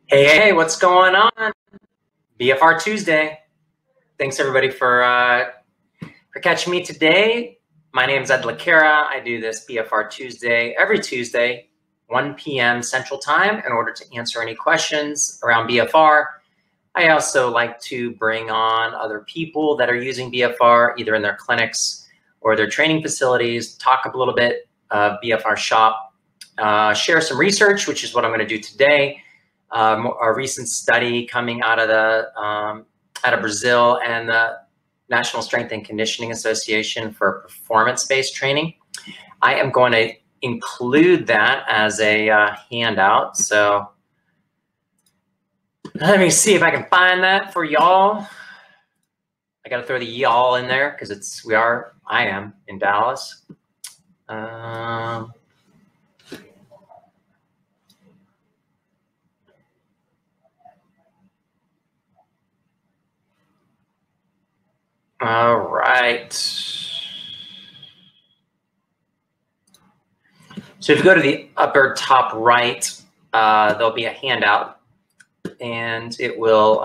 Hey, what's going on? BFR Tuesday. Thanks everybody for catching me today. My name is Cara. I do this BFR Tuesday every Tuesday, 1 p.m. Central Time, in order to answer any questions around BFR. I also like to bring on other people that are using BFR, either in their clinics or their training facilities, talk a little bit BFR shop, share some research, which is what I'm going to do today. A recent study coming out of Brazil and the National Strength and Conditioning Association for performance-based training. I am going to include that as a handout. So let me see if I can find that for y'all. I got to throw the y'all in there because I am in Dallas. All right. So if you go to the upper top right, there'll be a handout, and it will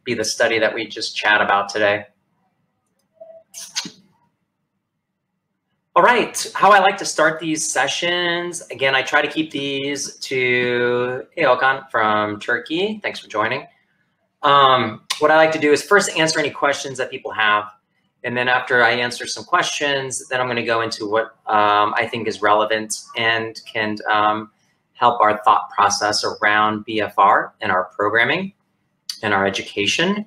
be the study that we just chat about today. All right, how I like to start these sessions. Again, I try to keep these to, hey Okan from Turkey, thanks for joining. What I like to do is first answer any questions that people have. And then after I answer some questions, then I'm going to go into what I think is relevant and can help our thought process around BFR and our programming and our education.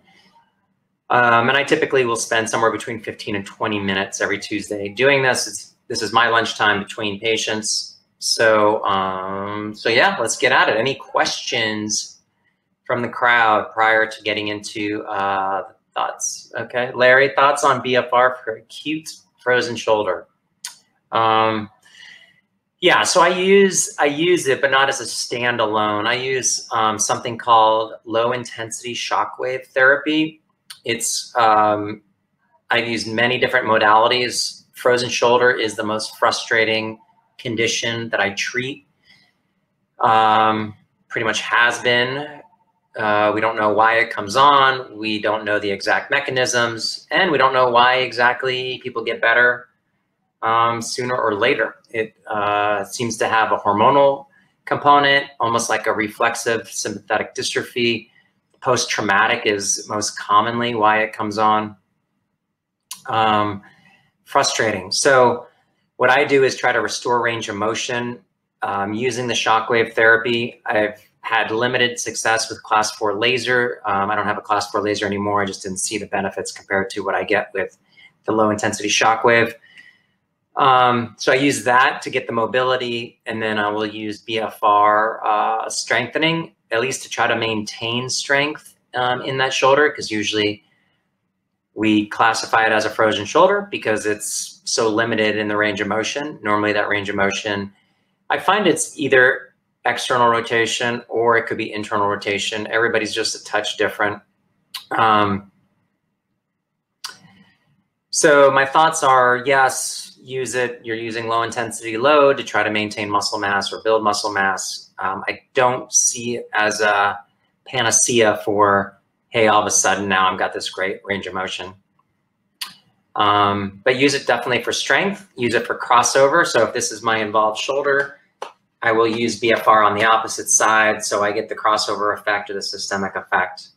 And I typically will spend somewhere between 15 and 20 minutes every Tuesday doing this. This is my lunchtime between patients. So, so yeah, let's get at it. Any questions from the crowd prior to getting into thoughts? Okay, Larry, thoughts on BFR for acute frozen shoulder? Yeah, so I use it, but not as a standalone. I use something called low intensity shockwave therapy. It's I've used many different modalities. Frozen shoulder is the most frustrating condition that I treat. Pretty much has been. We don't know why it comes on. We don't know the exact mechanisms, and we don't know why exactly people get better sooner or later. It seems to have a hormonal component, almost like a reflexive sympathetic dystrophy. Post-traumatic is most commonly why it comes on. Frustrating. So what I do is try to restore range of motion using the shockwave therapy. I've had limited success with class 4 laser. I don't have a class 4 laser anymore. I just didn't see the benefits compared to what I get with the low intensity shockwave. So I use that to get the mobility, and then I will use BFR strengthening, at least to try to maintain strength in that shoulder, because usually we classify it as a frozen shoulder because it's so limited in the range of motion. Normally that range of motion, I find it's either external rotation or it could be internal rotation. Everybody's just a touch different. So my thoughts are, yes, use it. You're using low intensity load to try to maintain muscle mass or build muscle mass. I don't see it as a panacea for, hey, all of a sudden now I've got this great range of motion. But use it definitely for strength. Use it for crossover. So if this is my involved shoulder, I will use BFR on the opposite side, so I get the crossover effect or the systemic effect.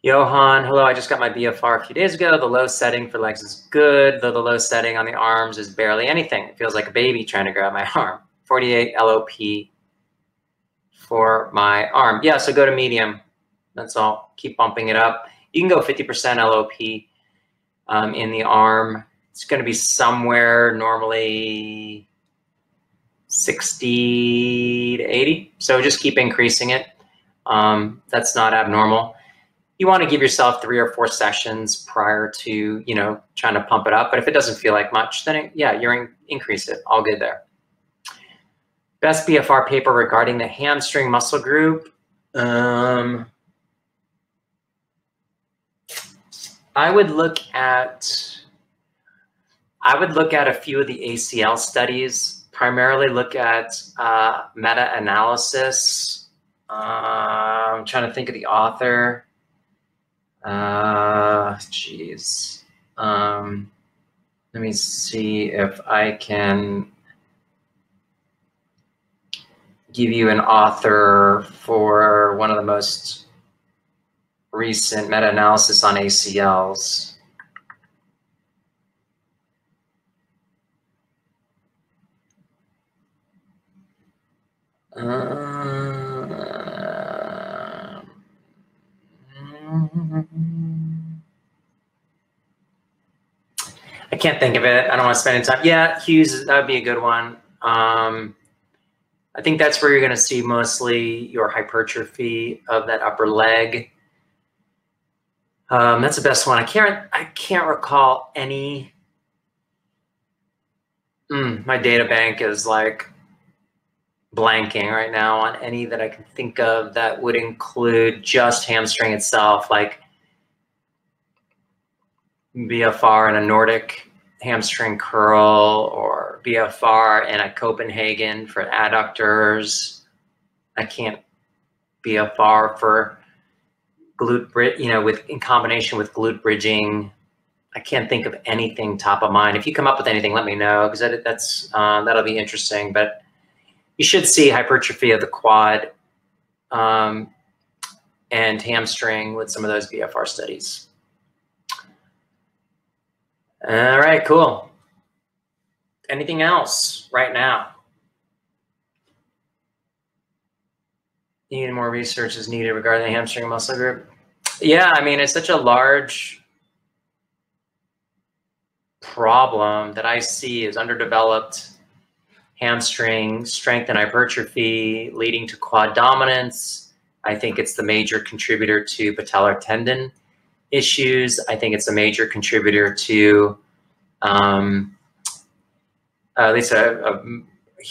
Johan, hello, I just got my BFR a few days ago. The low setting for legs is good, though the low setting on the arms is barely anything. It feels like a baby trying to grab my arm. 48 LOP for my arm. Yeah, so go to medium. That's all. Keep bumping it up. You can go 50% LOP in the arm. It's going to be somewhere normally 60 to 80. So just keep increasing it. That's not abnormal. You want to give yourself 3 or 4 sessions prior to, trying to pump it up. But if it doesn't feel like much, then increase it. All good there. Best BFR paper regarding the hamstring muscle group. I would look at a few of the ACL studies, primarily look at meta-analysis. I'm trying to think of the author. Geez. Let me see if I can give you an author for one of the most recent meta-analysis on ACLs. I can't think of it. I don't want to spend any time. Yeah, Hughes, that would be a good one. I think that's where you're going to see mostly your hypertrophy of that upper leg. That's the best one. I can't recall any. My data bank is like blanking right now on any that I can think of that would include just hamstring itself, like BFR and a Nordic hamstring curl, or BFR and a Copenhagen for adductors. I can't BFR for glute bridge, in combination with glute bridging. I can't think of anything top of mind. If you come up with anything, let me know, because that'll be interesting. But you should see hypertrophy of the quad and hamstring with some of those BFR studies. All right, cool. Anything else right now? More research is needed regarding the hamstring muscle group. Yeah, I mean, it's such a large problem that I see as underdeveloped hamstring strength and hypertrophy leading to quad dominance. I think it's the major contributor to patellar tendon issues. I think it's a major contributor to at least a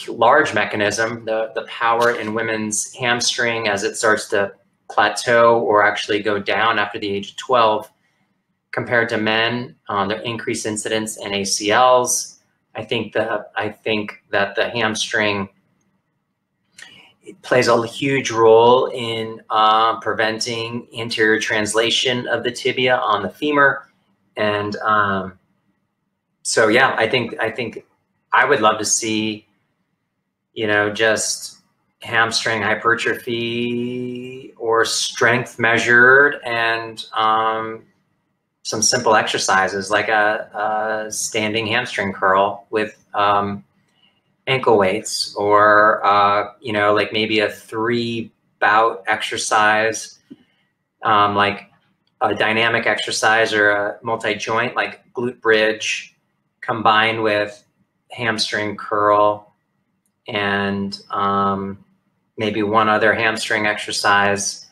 large mechanism, the power in women's hamstring as it starts to plateau or actually go down after the age of 12 compared to men, their increased incidence in ACLs. I think that the hamstring plays a huge role in preventing anterior translation of the tibia on the femur. And so, yeah, I think I would love to see, just hamstring hypertrophy or strength measured, and some simple exercises like a standing hamstring curl with ankle weights, or like maybe a 3-bout exercise, like a dynamic exercise or a multi-joint like glute bridge combined with hamstring curl, and maybe one other hamstring exercise,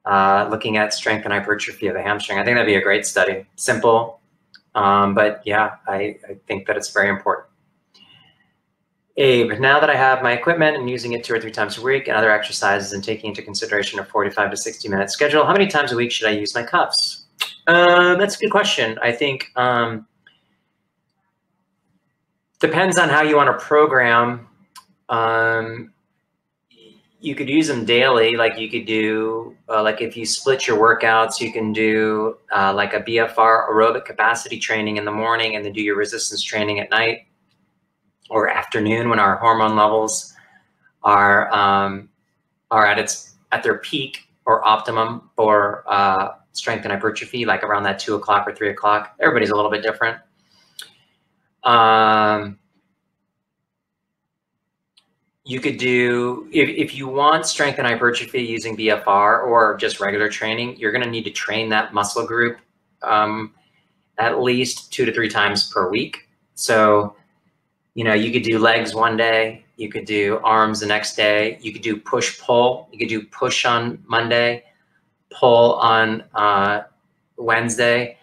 looking at strength and hypertrophy of the hamstring. I think that'd be a great study. Simple, but yeah, I think that it's very important. Abe, now that I have my equipment and using it 2 or 3 times a week and other exercises and taking into consideration a 45 to 60 minute schedule, how many times a week should I use my cuffs? That's a good question. I think depends on how you want to program. You could use them daily. Like you could do, like if you split your workouts, you can do like a BFR aerobic capacity training in the morning and then do your resistance training at night or afternoon when our hormone levels are at their peak or optimum for strength and hypertrophy, like around that 2 o'clock or 3 o'clock. Everybody's a little bit different. You could do, if you want strength and hypertrophy using BFR or just regular training, you're going to need to train that muscle group at least 2 to 3 times per week. So, you could do legs one day, you could do arms the next day, you could do push-pull, you could do push on Monday, pull on Wednesday.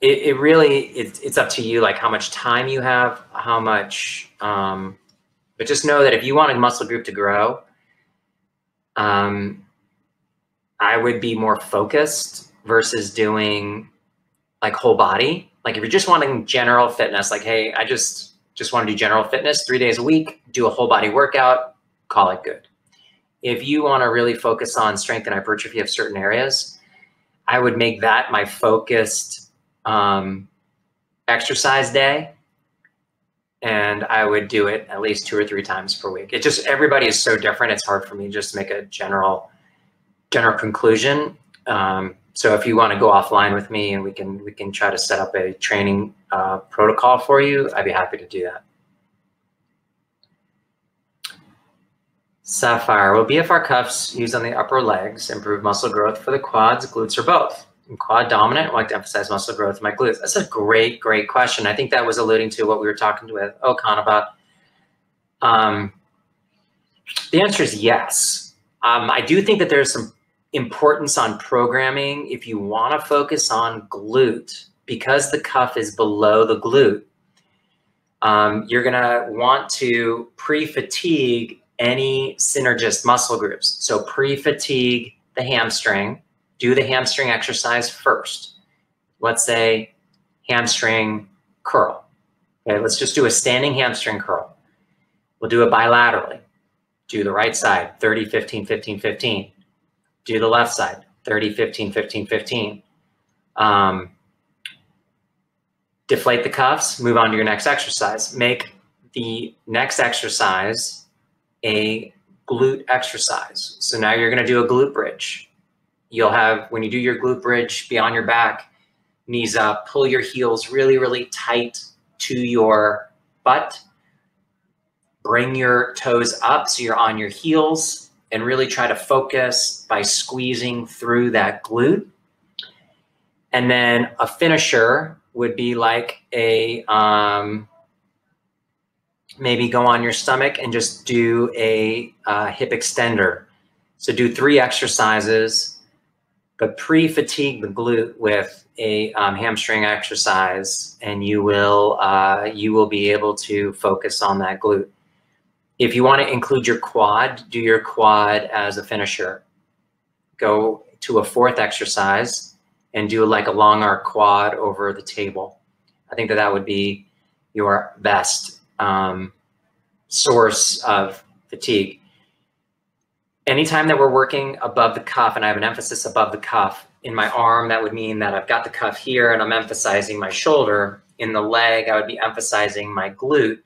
It's up to you, like how much time you have, how much, but just know that if you want a muscle group to grow, I would be more focused versus doing like whole body. Like if you're just wanting general fitness, like, hey, I just want to do general fitness 3 days a week, do a whole body workout, call it good. If you want to really focus on strength and hypertrophy of certain areas, I would make that my focused exercise day. And I would do it at least 2 or 3 times per week. It just, everybody is so different. It's hard for me just to make a general conclusion. So if you want to go offline with me and we can try to set up a training protocol for you, I'd be happy to do that. Sapphire, will BFR cuffs used on the upper legs improve muscle growth for the quads, glutes, or both? I'm quad dominant. I like to emphasize muscle growth in my glutes. That's a great question. I think that was alluding to what we were talking with Okan about. The answer is yes. I do think that there's some importance on programming if you want to focus on glute, because the cuff is below the glute. You're gonna want to pre-fatigue any synergist muscle groups. So pre-fatigue the hamstring, do the hamstring exercise first. Let's say hamstring curl. Okay, let's just do a standing hamstring curl. We'll do it bilaterally. Do the right side, 30, 15, 15, 15. Do the left side, 30, 15, 15, 15. Deflate the cuffs, move on to your next exercise. Make the next exercise a glute exercise. So now you're gonna do a glute bridge. You'll have, when you do your glute bridge, be on your back, knees up, pull your heels really, really tight to your butt. Bring your toes up so you're on your heels and really try to focus by squeezing through that glute. And then a finisher would be like a, maybe go on your stomach and just do a hip extender. So do 3 exercises, but pre-fatigue the glute with a hamstring exercise, and you will be able to focus on that glute. If you want to include your quad, do your quad as a finisher. Go to a 4th exercise and do like a long arc quad over the table. I think that would be your best source of fatigue. Anytime that we're working above the cuff, and I have an emphasis above the cuff, in my arm, that would mean that I've got the cuff here and I'm emphasizing my shoulder. In the leg, I would be emphasizing my glute.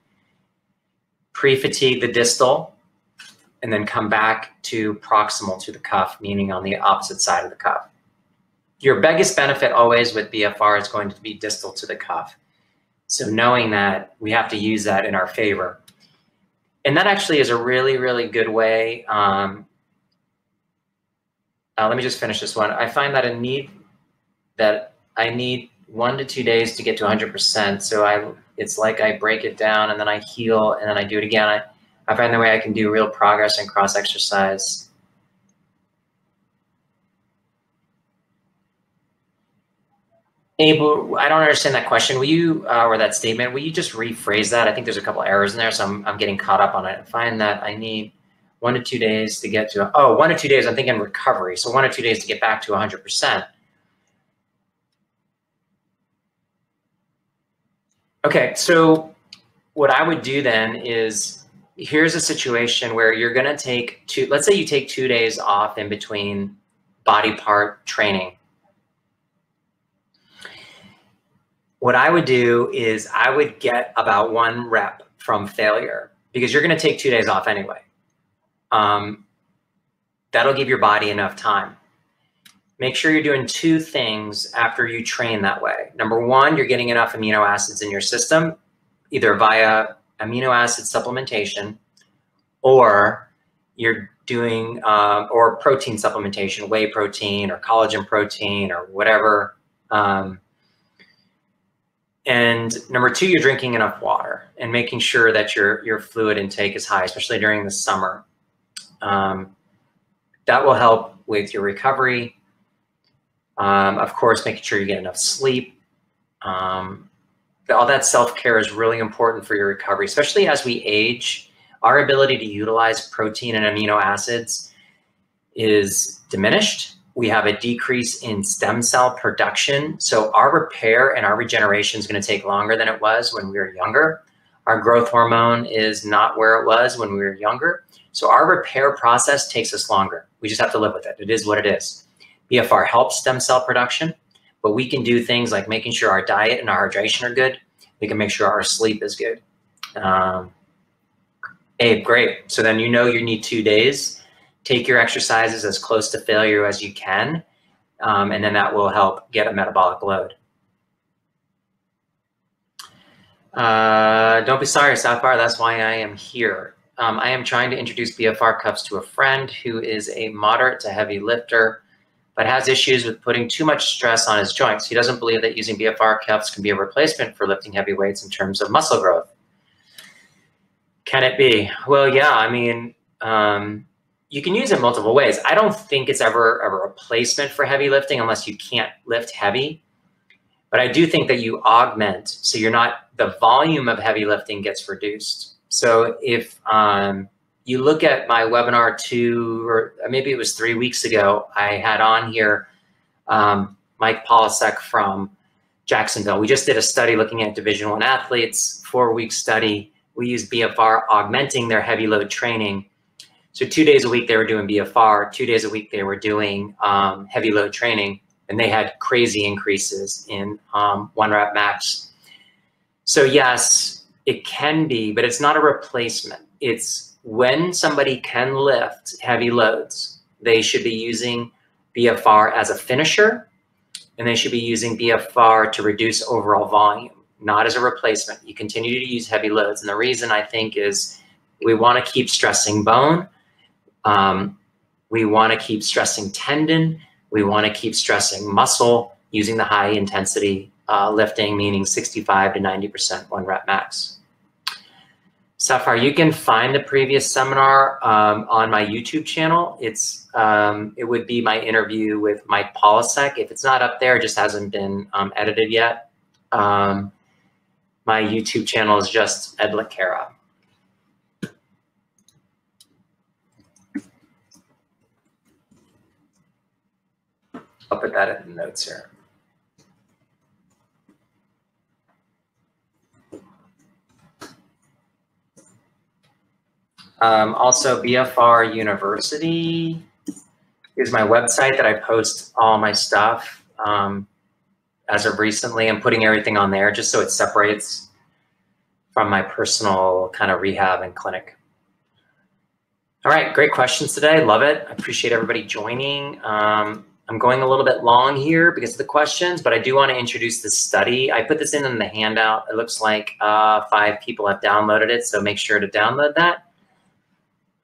Pre-fatigue the distal, and then come back to proximal to the cuff, meaning on the opposite side of the cuff. Your biggest benefit always with BFR is going to be distal to the cuff. So knowing that, we have to use that in our favor. And that actually is a really, really good way. Let me just finish this one. I find that I need 1 to 2 days to get to 100%. So it's like I break it down and then I heal and then I do it again. I find the way I can do real progress and cross exercise. Abel, I don't understand that question. Will you, or that statement, will you just rephrase that? I think there's a couple errors in there, so I'm getting caught up on it. I find that I need 1 to 2 days to get to, 1 to 2 days, I'm thinking recovery. So 1 or 2 days to get back to 100%. Okay, so what I would do then is, here's a situation where you're gonna take let's say you take 2 days off in between body part training. What I would do is I would get about 1 rep from failure, because you're gonna take 2 days off anyway. That'll give your body enough time. Make sure you're doing 2 things after you train that way. Number 1, you're getting enough amino acids in your system, either via amino acid supplementation, or you're doing, or protein supplementation, whey protein or collagen protein or whatever. And number 2, you're drinking enough water and making sure that your fluid intake is high, especially during the summer. That will help with your recovery. Of course, making sure you get enough sleep. All that self-care is really important for your recovery, especially as we age. Our ability to utilize protein and amino acids is diminished. We have a decrease in stem cell production. So our repair and our regeneration is going to take longer than it was when we were younger. Our growth hormone is not where it was when we were younger. So our repair process takes us longer. We just have to live with it. It is what it is. BFR helps stem cell production, but we can do things like making sure our diet and our hydration are good. We can make sure our sleep is good. Abe, great. So then you know you need 2 days. Take your exercises as close to failure as you can, and then that will help get a metabolic load. Don't be sorry, Sapphire, that's why I am here. I am trying to introduce BFR cuffs to a friend who is a moderate to heavy lifter, but has issues with putting too much stress on his joints. He doesn't believe that using BFR cuffs can be a replacement for lifting heavy weights in terms of muscle growth. Can it be? Well, yeah, I mean, you can use it multiple ways. I don't think it's ever a replacement for heavy lifting unless you can't lift heavy. But I do think that you augment, so you're not, the volume of heavy lifting gets reduced. So if you look at my webinar 2, or maybe it was 3 weeks ago, I had on here Mike Polasek from Jacksonville. We just did a study looking at Division I athletes, 4-week study. We used BFR augmenting their heavy load training. So 2 days a week they were doing BFR, 2 days a week they were doing heavy load training, and they had crazy increases in 1 rep max. So yes, it can be, but it's not a replacement. It's when somebody can lift heavy loads, they should be using BFR as a finisher, and they should be using BFR to reduce overall volume, not as a replacement. You continue to use heavy loads, and the reason I think is we want to keep stressing bone. We want to keep stressing tendon. We want to keep stressing muscle using the high intensity lifting, meaning 65 to 90% 1 rep max. Sapphire, you can find the previous seminar on my YouTube channel. It would be my interview with Mike Polasek. If it's not up there, it just hasn't been edited yet. My YouTube channel is just Cara. I'll put that in the notes here. Also, BFR University is my website that I post all my stuff. As of recently, I'm putting everything on there just so it separates from my personal kind of rehab and clinic. All right, great questions today. Love it. I appreciate everybody joining. I'm going a little bit long here because of the questions, but I do want to introduce this study. I put this in the handout. It looks like 5 people have downloaded it, so make sure to download that.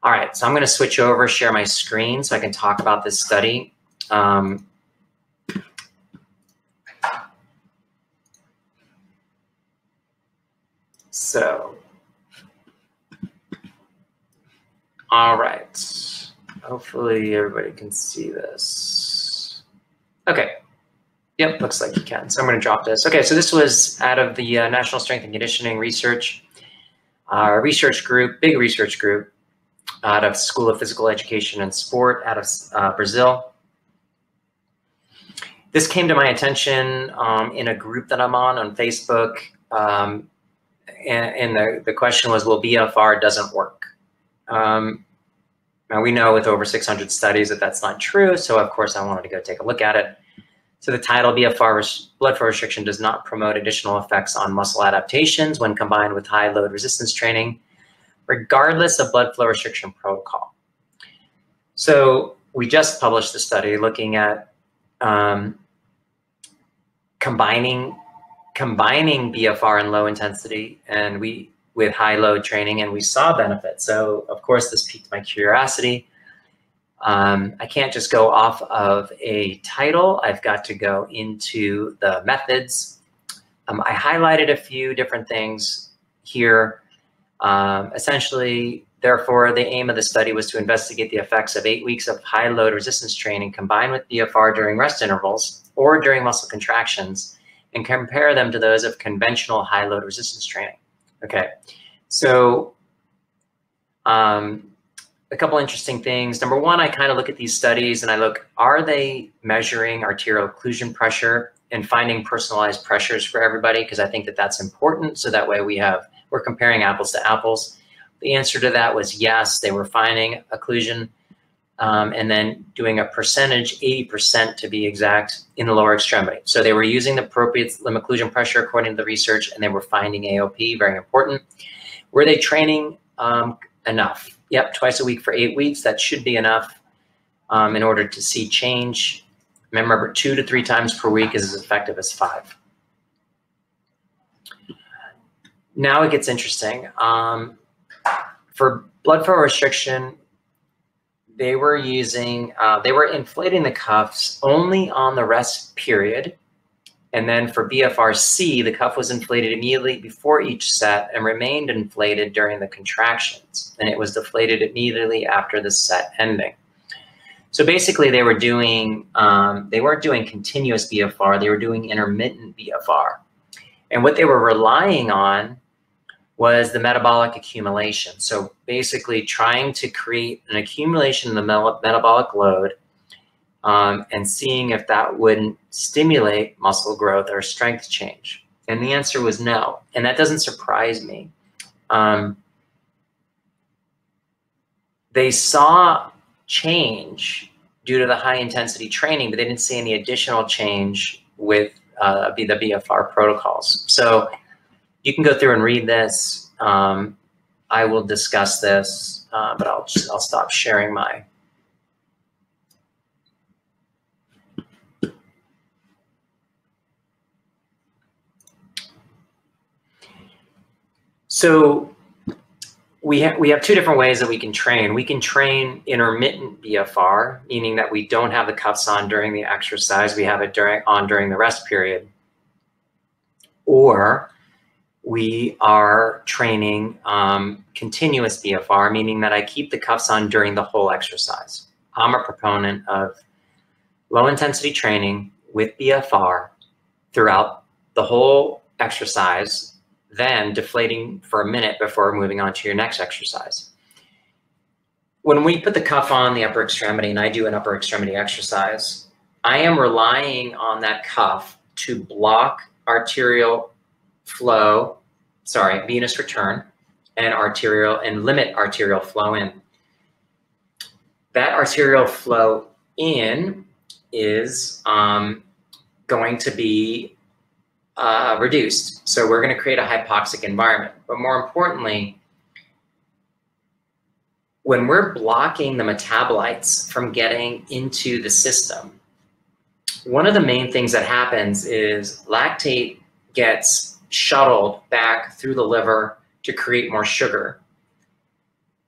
All right, so I'm going to switch over, share my screen so I can talk about this study. All right, hopefully everybody can see this. Okay, yep, looks like you can. So I'm going to drop this. Okay, so this was out of the National Strength and Conditioning Research research group, big research group, out of School of Physical Education and Sport out of Brazil. This came to my attention in a group that I'm on Facebook, and the question was, well, BFR doesn't work. Now we know with over 600 studies that that's not true, so of course I wanted to go take a look at it. So the title, BFR blood flow restriction does not promote additional effects on muscle adaptations when combined with high load resistance training, regardless of blood flow restriction protocol. So we just published the study looking at combining BFR and low intensity and with high load training, and we saw benefits. So of course this piqued my curiosity. I can't just go off of a title. I've got to go into the methods. I highlighted a few different things here. Essentially, therefore, the aim of the study was to investigate the effects of 8 weeks of high load resistance training combined with BFR during rest intervals or during muscle contractions and compare them to those of conventional high load resistance training. Okay, so a couple interesting things. Number one, I kind of look at these studies and I look, are they measuring arterial occlusion pressure and finding personalized pressures for everybody? Because I think that that's important. So that way we're comparing apples to apples. The answer to that was yes, they were finding occlusion and then doing a percentage, 80% to be exact, in the lower extremity. So they were using the appropriate limb occlusion pressure according to the research, and they were finding AOP, very important. Were they training enough? Yep, twice a week for 8 weeks. That should be enough in order to see change. Remember, 2 to 3 times per week is as effective as 5. Now it gets interesting. For blood flow restriction, they were inflating the cuffs only on the rest period. And then for BFR-C, the cuff was inflated immediately before each set and remained inflated during the contractions. And it was deflated immediately after the set ending. So basically they weren't doing continuous BFR, they were doing intermittent BFR. And what they were relying on was the metabolic accumulation. So basically trying to create an accumulation of the metabolic load and seeing if that wouldn't stimulate muscle growth or strength change. And the answer was no. And that doesn't surprise me. They saw change due to the high intensity training, but they didn't see any additional change with the BFR protocols. So you can go through and read this. I will discuss this, but I'll stop sharing my. So we have 2 different ways that we can train. We can train intermittent BFR, meaning that we don't have the cuffs on during the exercise. We have it during the rest period. Or we are training continuous BFR, meaning that I keep the cuffs on during the whole exercise. I'm a proponent of low intensity training with BFR throughout the whole exercise, then deflating for a minute before moving on to your next exercise. When we put the cuff on the upper extremity and I do an upper extremity exercise, I am relying on that cuff to block arterial flow, venous return, and limit arterial flow in. That arterial flow in is going to be reduced. So we're going to create a hypoxic environment. But more importantly, when we're blocking the metabolites from getting into the system, one of the main things that happens is lactate gets shuttled back through the liver to create more sugar.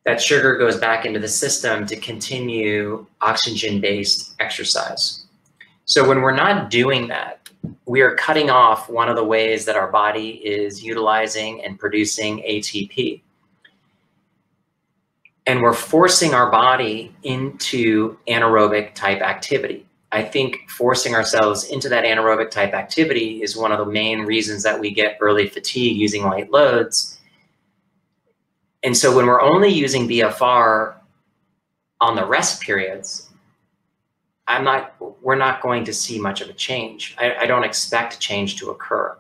That sugar goes back into the system to continue oxygen-based exercise. So when we're not doing that, we are cutting off one of the ways that our body is utilizing and producing ATP. And we're forcing our body into anaerobic type activity. I think forcing ourselves into that anaerobic type activity is one of the main reasons that we get early fatigue using light loads. And so when we're only using BFR on the rest periods, we're not going to see much of a change. I don't expect change to occur.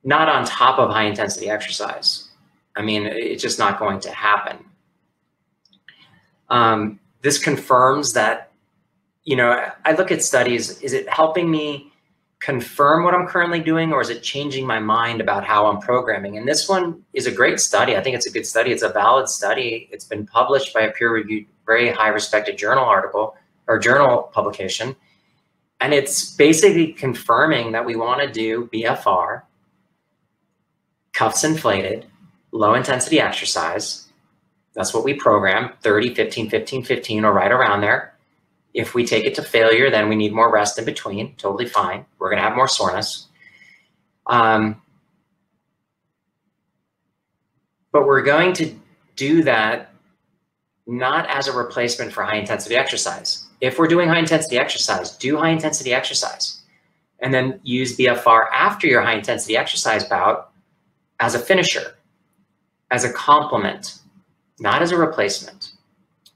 Not on top of high intensity exercise. I mean, it's just not going to happen. This confirms that, I look at studies, is it helping me confirm what I'm currently doing, or is it changing my mind about how I'm programming? And this one is a great study. I think it's a good study. It's a valid study. It's been published by a peer-reviewed, very high respected journal article or journal publication. And it's basically confirming that we want to do BFR, cuffs inflated, low intensity exercise. That's what we program, 30, 15, 15, 15, or right around there. If we take it to failure, then we need more rest in between, totally fine. We're gonna have more soreness. But we're going to do that not as a replacement for high intensity exercise. If we're doing high intensity exercise, do high intensity exercise, and then use BFR after your high intensity exercise bout as a finisher, as a complement. not as a replacement.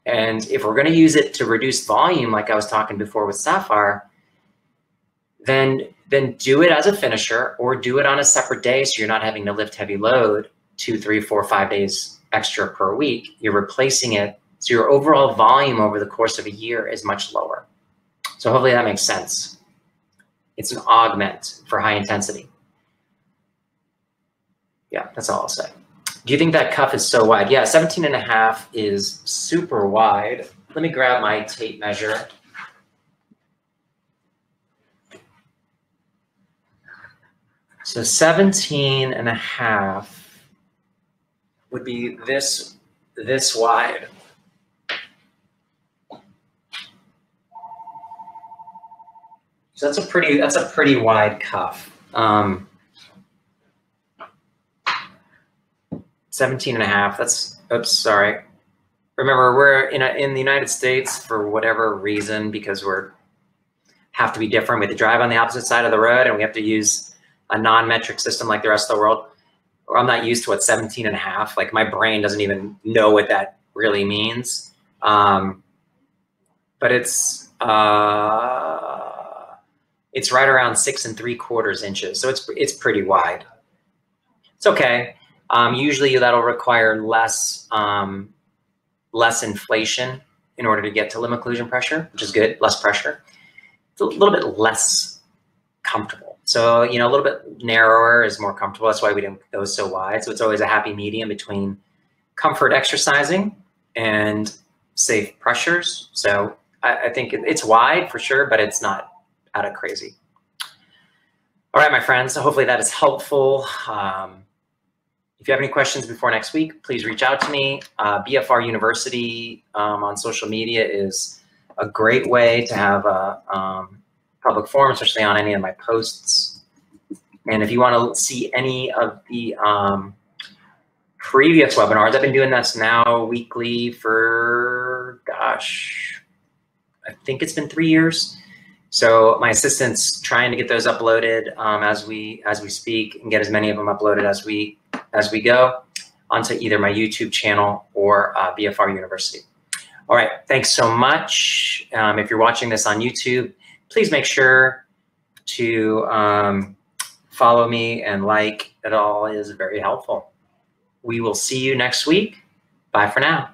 And if we're going to use it to reduce volume, like I was talking before with Sapphire, then do it as a finisher, or do it on a separate day so you're not having to lift heavy load 2, 3, 4, 5 days extra per week. You're replacing it, so your overall volume over the course of a year is much lower. So hopefully that makes sense. It's an augment for high intensity. Yeah, that's all I'll say. Do you think that cuff is so wide? Yeah, 17.5 is super wide. Let me grab my tape measure. So 17.5 would be this wide. So that's a pretty wide cuff. 17.5. That's, oops, sorry. Remember, we're in the United States for whatever reason, because have to be different. We have to drive on the opposite side of the road, and we have to use a non-metric system like the rest of the world. Or I'm not used to what 17.5. Like, my brain doesn't even know what that really means. But it's right around 6 3/4 inches, so it's pretty wide. It's okay. Usually that'll require less inflation in order to get to limb occlusion pressure, which is good. Less pressure. It's a little bit less comfortable. So, a little bit narrower is more comfortable. That's why we didn't go so wide. So it's always a happy medium between comfort exercising and safe pressures. So I think it's wide for sure, but it's not out of crazy. All right, my friends, so hopefully that is helpful. If you have any questions before next week, please reach out to me. BFR University on social media is a great way to have a public forum, especially on any of my posts. And if you want to see any of the previous webinars, I've been doing this now weekly for, gosh, I think it's been 3 years. So my assistant's trying to get those uploaded as we speak, and get as many of them uploaded as we go onto either my YouTube channel or BFR University. All right, thanks so much. If you're watching this on YouTube, please make sure to follow me and like. It all is very helpful. We will see you next week. Bye for now.